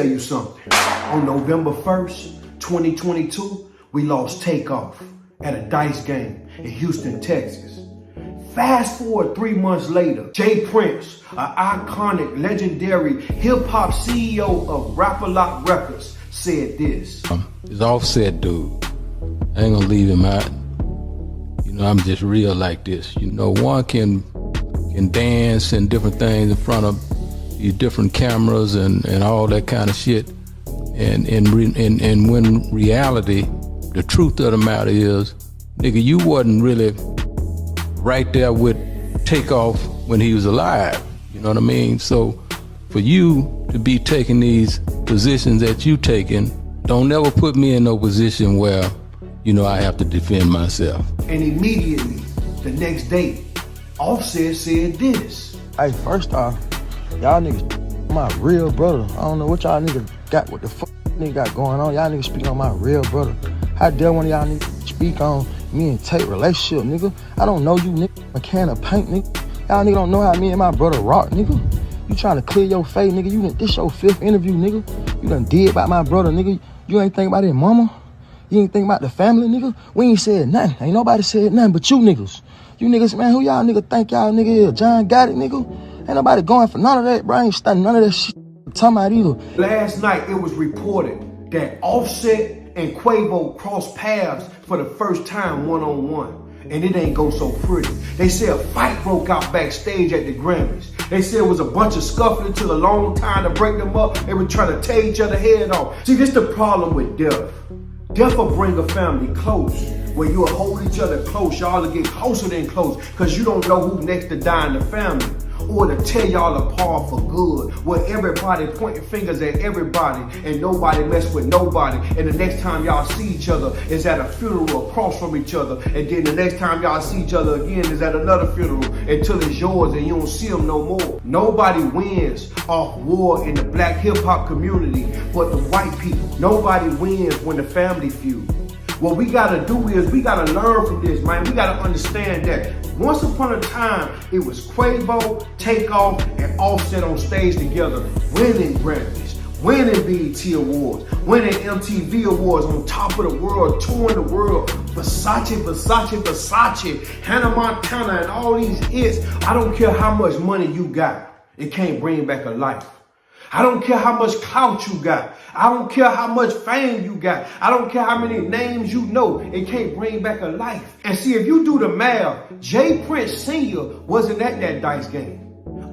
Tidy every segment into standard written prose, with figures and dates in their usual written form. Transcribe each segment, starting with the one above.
you something. On November 1st, 2022, we lost Takeoff at a dice game in Houston, Texas. Fast forward 3 months later, Jay Prince, an iconic, legendary hip-hop CEO of Rap-A-Lot Records, said this. It's Offset, dude. I ain't gonna leave him out. You know, I'm just real like this. You know, one can dance and different things in front of these different cameras and all that kind of shit. And when reality, the truth of the matter is, nigga, you wasn't really right there with Takeoff when he was alive. You know what I mean? So for you to be taking these positions that you taking, don't never put me in no position where, you know, I have to defend myself. And immediately, the next day, Offset said this. Hey, first off, y'all niggas my real brother. I don't know what y'all niggas got, what the fuck nigga got going on. Y'all niggas speak on my real brother. How dare one of y'all niggas speak on me and Tate relationship, nigga? I don't know you, nigga. A can of paint, nigga. Y'all nigga don't know how me and my brother rock, nigga. You trying to clear your face, nigga. You done, this your 5th interview, nigga. You done did about my brother, nigga. You ain't think about his mama. You ain't think about the family, nigga. We ain't said nothing. Ain't nobody said nothing but you niggas. You niggas, man, who y'all nigga think y'all nigga is? John got it, nigga. Ain't nobody going for none of that, bro. I ain't studying none of that shit talking about either. Last night, it was reported that Offset and QUAVO crossed paths for the first time one-on-one. And it ain't go so pretty. They said a fight broke out backstage at the Grammys. They said it was a bunch of scuffling. It took a long time to break them up. They were trying to tear each other head off. See, this the problem with death. Death will bring a family close, where you'll hold each other close. Y'all will get closer than close, because you don't know who next to die in the family. Or to tear y'all apart for good, where everybody pointing fingers at everybody and nobody mess with nobody. And the next time y'all see each other is at a funeral across from each other. And then the next time y'all see each other again is at another funeral until it's yours and you don't see them no more. Nobody wins off war in the black hip hop community but the white people. Nobody wins when the family feud. What we gotta do is we gotta learn from this, man. We gotta understand that once upon a time, it was QUAVO, Takeoff, and Offset on stage together, winning Grammys, winning BET Awards, winning MTV Awards, on top of the world, touring the world, Versace, Hannah Montana, and all these hits. I don't care how much money you got, it can't bring back a life. I don't care how much clout you got. I don't care how much fame you got. I don't care how many names you know. It can't bring back a life. And see, if you do the math, Jay Prince Sr. wasn't at that dice game.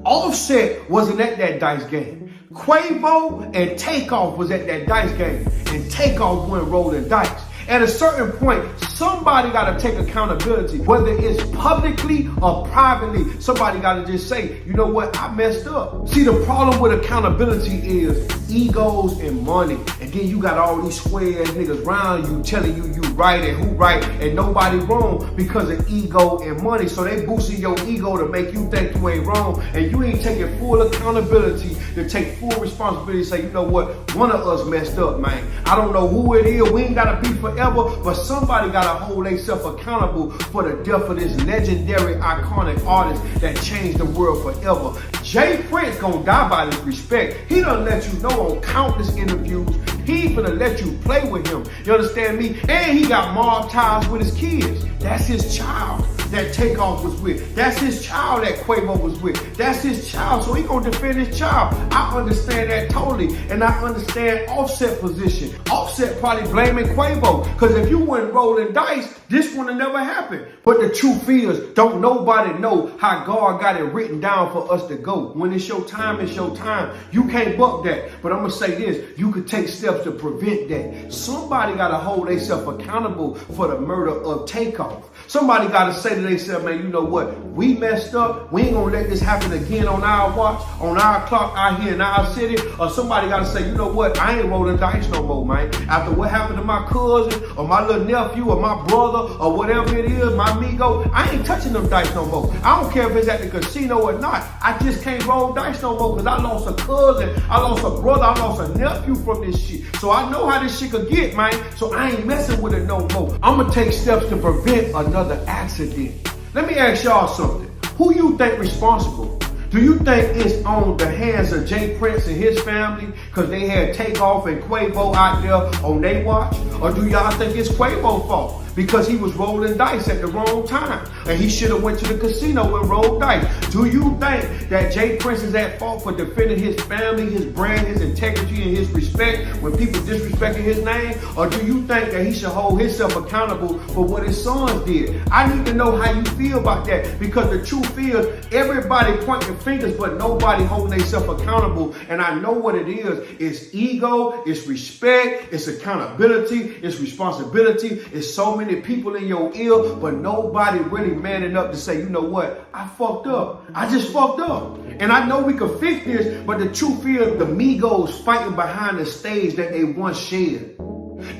Offset wasn't at that dice game. QUAVO and Takeoff was at that dice game. And Takeoff went rolling dice. At a certain point, somebody got to take accountability, whether it's publicly or privately. Somebody got to just say, you know what, I messed up. See, the problem with accountability is egos and money. And then you got all these square ass niggas around you telling you you right and who right and nobody wrong because of ego and money. So they boosting your ego to make you think you ain't wrong, and you ain't taking full accountability to take full responsibility and say, you know what, one of us messed up, man. I don't know who it is. We ain't got to be forever, but somebody got to hold themselves accountable for the death of this legendary, iconic artist that changed the world forever. Jay Prince gonna die by this respect. He done let you know on countless interviews. He finna let you play with him. You understand me? And he got mob ties with his kids. That's his child that Takeoff was with. That's his child that QUAVO was with. That's his child, so he gonna defend his child. I understand that totally, and I understand Offset position. Offset probably blaming QUAVO, because if you weren't rolling dice, this would have never happened. But the truth is, don't nobody know how God got it written down for us to go. When it's your time, it's your time. You can't buck that. But I'm gonna say this, you could take steps to prevent that. Somebody gotta hold themselves accountable for the murder of Takeoff. Somebody gotta say to themselves, man, you know what? We messed up. We ain't gonna let this happen again on our watch, on our clock out here in our city. Or somebody gotta say, you know what? I ain't rolling dice no more, man. After what happened to my cousin or my little nephew or my brother or whatever it is, my amigo, I ain't touching them dice no more. I don't care if it's at the casino or not. I just can't roll dice no more because I lost a cousin, I lost a brother, I lost a nephew from this shit. So I know how this shit could get, man. So I ain't messing with it no more. I'm gonna take steps to prevent another accident. Let me ask y'all something. Who you think responsible Do you think it's on the hands of Jay Prince and his family because they had Takeoff and Quavo out there on their watch? Or do y'all think it's Quavo's fault because he was rolling dice at the wrong time and he should have went to the casino and rolled dice? Do you think that Jay Prince is at fault for defending his family, his brand, his integrity, and his respect when people disrespecting his name? Or do you think that he should hold himself accountable for what his sons did? I need to know how you feel about that, because the truth is everybody pointing fingers but nobody holding themselves accountable. And I know what it is. It's ego, it's respect, it's accountability, it's responsibility. It's so many people in your ear, but nobody really manning up to say, you know what, I fucked up. I just fucked up. And I know we could fix this, but the truth is the Migos fighting behind the stage that they once shared.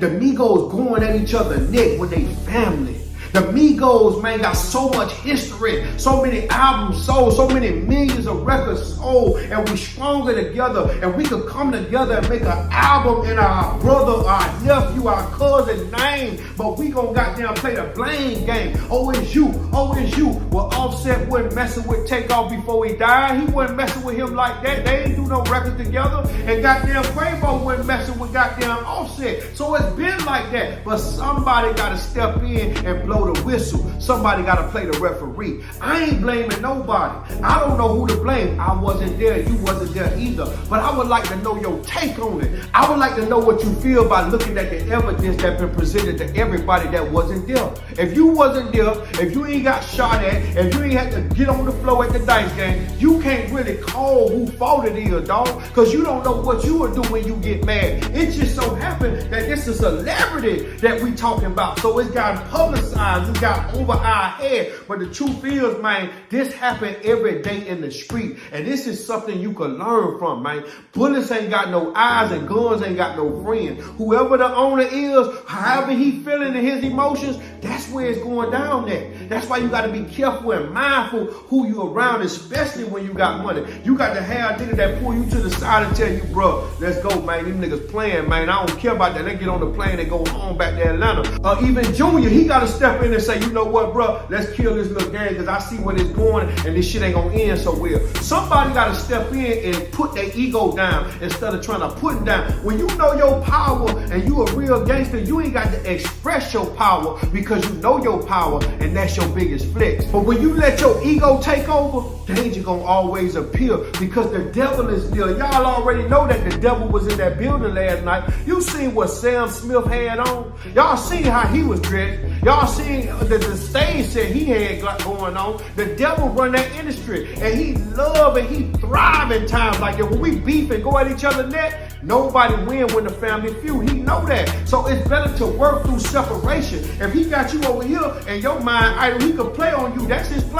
The Migos going at each other's neck when they family. The Migos, man, got so much history, so many albums sold, so many millions of records sold, and we stronger together, and we could come together and make an album in our brother, our nephew, our cousin name, but we gonna goddamn play the blame game. Oh, it's you. Oh, it's you. Well, Offset wasn't messing with Takeoff before he died. He wasn't messing with him like that. They ain't do no records together, and goddamn Quavo wasn't messing with goddamn Offset. So it's been like that, but somebody gotta step in and blow the whistle. Somebody got to play the referee. I ain't blaming nobody. I don't know who to blame. I wasn't there. You wasn't there either. But I would like to know your take on it. I would like to know what you feel by looking at the evidence that's been presented to everybody that wasn't there. If you wasn't there, if you ain't got shot at, if you ain't had to get on the floor at the dice game, you can't really call who fault it is, dog, because you don't know what you will do when you get mad. It just so happened that this is a celebrity that we talking about. So it's gotten publicized. We got over our head. But the truth is, man, this happen every day in the street. And this is something you can learn from, man. Bullets ain't got no eyes and guns ain't got no friends. Whoever the owner is, however he feeling in his emotions, that's where it's going down at. That's why you got to be careful and mindful who you around, especially when you got money. You got to have a nigga that pull you to the side and tell you, bro, let's go, man. These niggas playing, man. I don't care about that. They get on the plane and go home back to Atlanta. Even Junior, he got to step in and say, you know what, bro, let's kill this little gang because I see where it's going and this shit ain't gonna end so well. Somebody got to step in and put their ego down instead of trying to put it down. When you know your power and you a real gangster, you ain't got to express your power because you know your power and that's your biggest flex. But when you let your ego take over, danger gonna always appear because the devil is there. Y'all already know that the devil was in that building last night. You seen what Sam Smith had on? Y'all seen how he was dressed? Y'all seen the stage set he had got going on? The devil run that industry and he love and he thrive in times like that. When we beef and go at each other's neck, nobody win when the family feud. He know that. So it's better to work through separation. If he got you over here and your mind idle, he could play on you. That's his play.